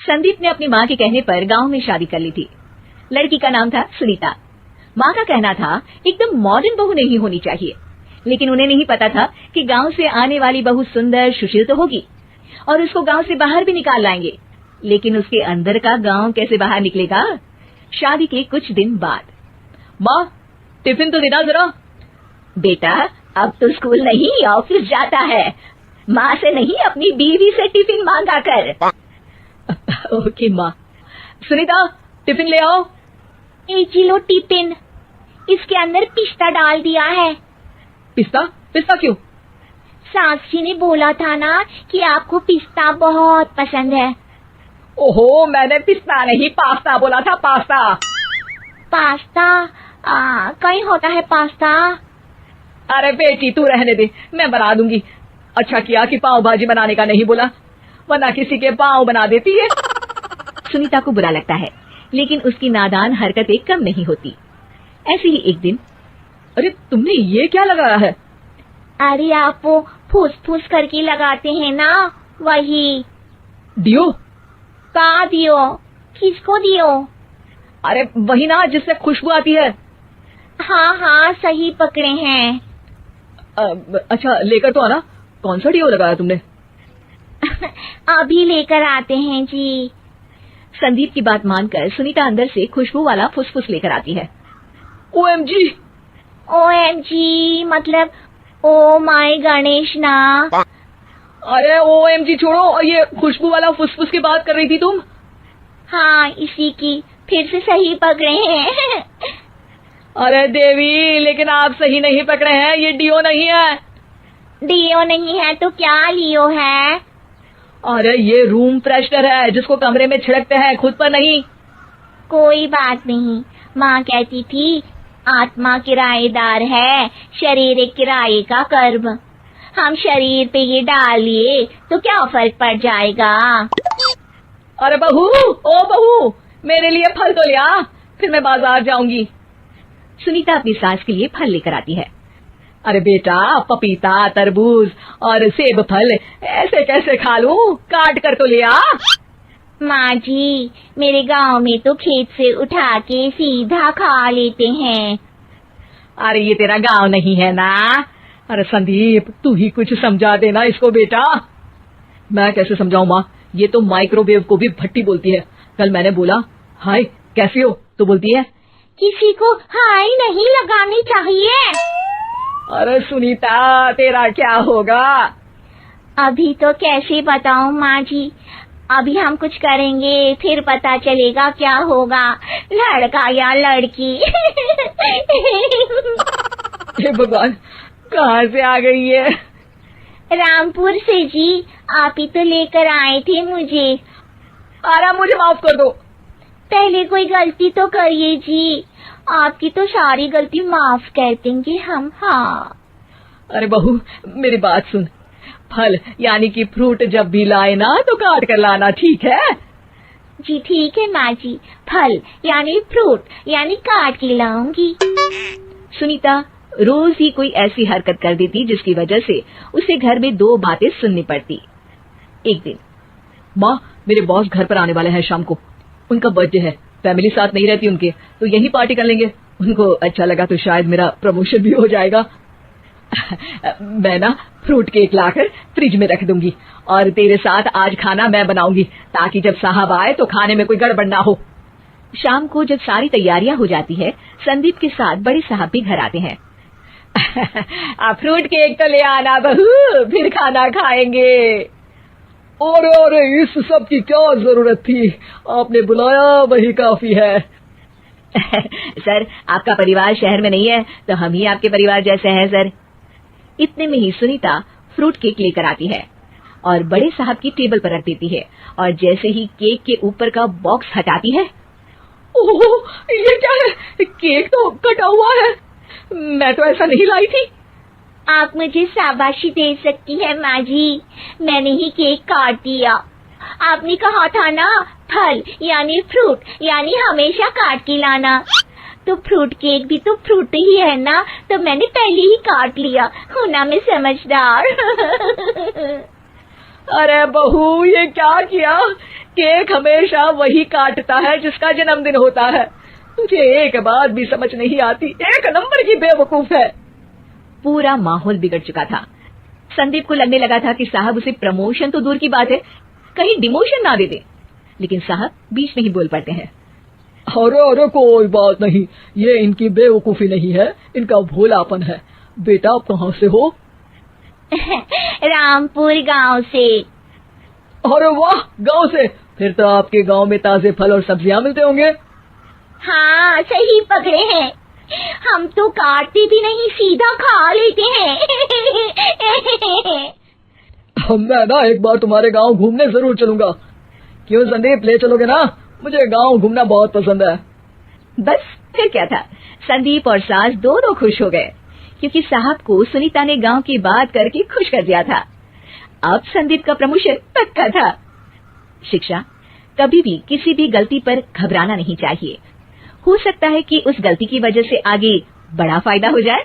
संदीप ने अपनी माँ के कहने पर गांव में शादी कर ली थी। लड़की का नाम था सुनीता। माँ का कहना था एकदम मॉडर्न बहू नहीं होनी चाहिए, लेकिन उन्हें नहीं पता था कि गांव से आने वाली बहू सुंदर सुशील तो होगी और उसको गांव से बाहर भी निकाल लाएंगे, लेकिन उसके अंदर का गांव कैसे बाहर निकलेगा। शादी के कुछ दिन बाद, माँ टिफिन तो देना जरा। बेटा अब तो स्कूल नहीं ऑफिस जाता है, माँ से नहीं अपनी बीवी से टिफिन मांगा कर। ओके माँ। सुनीता टिफिन ले आओ। 1 किलो टिफिन, इसके अंदर पिस्ता डाल दिया है। पिस्ता? पिस्ता क्यों? सास जी ने बोला था ना कि आपको पिस्ता बहुत पसंद है। ओहो, मैंने पिस्ता नहीं पास्ता बोला था, पास्ता। पास्ता? कहीं होता है पास्ता? अरे बेटी तू रहने दे, मैं बना दूंगी। अच्छा किया कि पाव भाजी बनाने का नहीं बोला, वरना किसी के पाव बना देती है। सुनीता को बुरा लगता है, लेकिन उसकी नादान हरकतें कम नहीं होती। ऐसे ही एक दिन, अरे तुमने ये क्या लगाया है? अरे आप वो फूस फूस करके लगाते हैं ना, वही। डियो? का दियो? किसको दियो? अरे वही ना जिससे खुशबू आती है। हाँ हाँ सही पकड़े हैं। अच्छा लेकर तो आना। कौन सा डियो लगाया तुमने? अभी लेकर आते हैं जी। संदीप की बात मानकर सुनीता अंदर से खुशबू वाला फुसफुस लेकर आती है। OMG! OMG मतलब ओ माय गणेश ना। अरे OMG छोड़ो, ये खुशबू वाला फुसफुस की बात कर रही थी तुम? हाँ इसी की, फिर से सही पकड़े हैं। अरे देवी, लेकिन आप सही नहीं पकड़े हैं, ये डियो नहीं है। डियो नहीं है तो क्या लियो है? अरे ये रूम फ्रेशनर है जिसको कमरे में छिड़कते हैं, खुद पर नहीं। कोई बात नहीं, माँ कहती थी आत्मा किराएदार है, शरीर एक किराए का कर्म। हम शरीर पे ये डालिए तो क्या फर्क पड़ जाएगा। अरे बहू, ओ बहू, मेरे लिए फल तो ले आ, फिर मैं बाजार जाऊंगी। सुनीता अपनी सास के लिए फल लेकर आती है। अरे बेटा, पपीता, तरबूज और सेब फल ऐसे कैसे खा लूं, काट कर तो ले आ। माँ जी, मेरे गांव में तो खेत से उठा के सीधा खा लेते हैं। अरे ये तेरा गांव नहीं है ना। अरे संदीप, तू ही कुछ समझा देना इसको बेटा। मैं कैसे समझाऊं माँ, ये तो माइक्रोवेव को भी भट्टी बोलती है। कल मैंने बोला हाय कैसी हो, तो बोलती है किसी को हाय नहीं लगानी चाहिए। अरे सुनीता, तेरा क्या होगा? अभी तो कैसे बताऊं माँ जी, अभी हम कुछ करेंगे फिर पता चलेगा क्या होगा, लड़का या लड़की। हे भगवान, कहाँ से आ गई है? रामपुर से जी, आप ही तो लेकर आए थे मुझे। अरे मुझे माफ कर दो। पहले कोई गलती तो करिए जी, आपकी तो सारी गलती माफ कर देंगे हम। हाँ अरे बहू मेरी बात सुन, फल यानी कि फ्रूट जब भी लाए ना तो काट कर लाना, ठीक है? जी ठीक है माँ जी, फल यानी फ्रूट यानी काट के लाऊंगी। सुनीता रोज ही कोई ऐसी हरकत कर देती जिसकी वजह से उसे घर में 2 बातें सुननी पड़ती। एक दिन, माँ मेरे बॉस घर पर आने वाले हैं शाम को, उनका बर्थडे है, फैमिली साथ नहीं रहती उनके, तो यही पार्टी कर लेंगे। उनको अच्छा लगा तो शायद मेरा प्रमोशन भी हो जाएगा। मैं ना फ्रूट केक लाकर फ्रिज में रख दूंगी और तेरे साथ आज खाना मैं बनाऊंगी, ताकि जब साहब आए तो खाने में कोई गड़बड़ ना हो। शाम को जब सारी तैयारियां हो जाती है, संदीप के साथ बड़े साहब भी घर आते हैं। फ्रूट केक तो ले आना बहू, फिर खाना खाएंगे। और इस सब की क्या जरूरत थी, आपने बुलाया वही काफी है। सर आपका परिवार शहर में नहीं है तो हम ही आपके परिवार जैसे हैं सर। इतने में ही सुनीता फ्रूट केक लेकर आती है और बड़े साहब की टेबल पर रख देती है, और जैसे ही केक के ऊपर का बॉक्स हटाती है, ओह ये क्या है, केक तो कटा हुआ है, मैं तो ऐसा नहीं लाई थी। आप मुझे शाबाशी दे सकती है माँ जी, मैंने ही केक काट दिया। आपने कहा था ना फल यानी फ्रूट यानी हमेशा काट के लाना, तो फ्रूट केक भी तो फ्रूट ही है ना, तो मैंने पहले ही काट लिया, हूं ना मैं समझदार। अरे बहू ये क्या किया, केक हमेशा वही काटता है जिसका जन्मदिन होता है। तुझे एक बात भी समझ नहीं आती, एक नंबर की बेवकूफ है। पूरा माहौल बिगड़ चुका था। संदीप को लगने लगा था कि साहब उसे प्रमोशन तो दूर की बात है, कहीं डिमोशन ना दे दे, लेकिन साहब बीच में ही बोल पड़ते हैं। अरे अरे कोई बात नहीं, ये इनकी बेवकूफी नहीं है, इनका भोलापन है। बेटा आप कहाँ से हो? रामपुर गांव से। अरे वाह, गांव से? फिर तो आपके गांव में ताजे फल और सब्जियां मिलते होंगे। हाँ सही पकड़े हैं, हम तो काटते भी नहीं, सीधा खा लेते हैं। मैं ना एक बार तुम्हारे गांव घूमने जरूर चलूंगा। क्यों संदीप, ले चलोगे ना? मुझे गांव घूमना बहुत पसंद है। बस फिर क्या था, संदीप और सास दोनों खुश हो गए, क्योंकि साहब को सुनीता ने गांव की बात करके खुश कर दिया था। अब संदीप का प्रमोशन पक्का था। शिक्षा, कभी भी किसी भी गलती पर घबराना नहीं चाहिए। हो सकता है कि उस गलती की वजह से आगे बड़ा फायदा हो जाए।